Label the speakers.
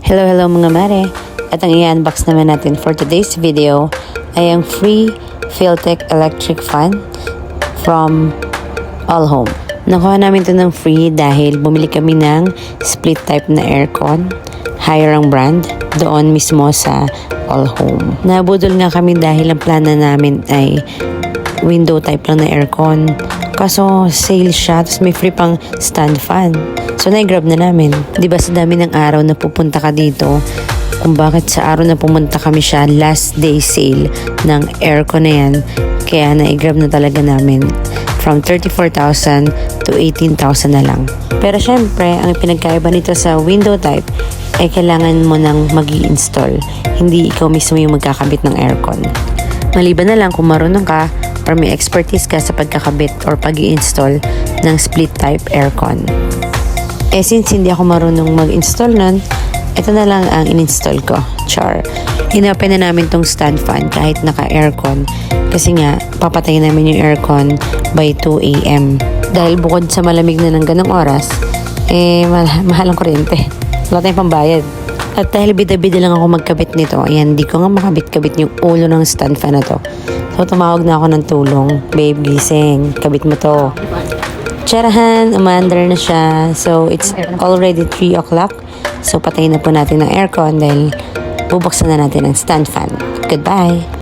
Speaker 1: Hello mga mare! At ang i-unbox naman natin for today's video ay ang free Philtech electric fan from All Home. Nakuha namin ito ng free dahil bumili kami ng split type na aircon, higher ang brand, doon mismo sa All Home. Nabudol nga kami dahil ang plana namin ay window type lang na aircon. Kaso sale siya, tapos may free pang stand fan. So na-grab na namin. Diba sa dami ng araw na pupunta ka dito, kung bakit sa araw na pumunta kami siya, last day sale ng aircon na yan. Kaya na-grab na talaga namin. From 34,000 to 18,000 na lang. Pero syempre, ang pinagkaiba nito sa window type, ay kailangan mo nang mag-i-install. Hindi ikaw mismo yung magkakabit ng aircon. Maliban na lang kung marunong ka or may expertise ka sa pagkakabit or pag-i-install ng split type aircon. Since hindi ako marunong mag-install nun, ito na lang ang in-install ko. Char. Inopen na namin tong stand fan kahit naka-aircon kasi nga papatayin namin yung aircon by 2 AM. Dahil bukod sa malamig na ng ganong oras, mahal ang kuryente. Wala tayong pambayad. At dahil bida-bida lang ako magkabit nito, ayan, di ko nga makabit-kabit yung ulo ng stand fan na to. So, tumawag na ako ng tulong. Babe, gising. Kabit mo to. Tiyarahan, umaandar na siya. So, it's already 3 o'clock. So, patayin na po natin ang aircon dahil bubuksan na natin ang stand fan. Goodbye!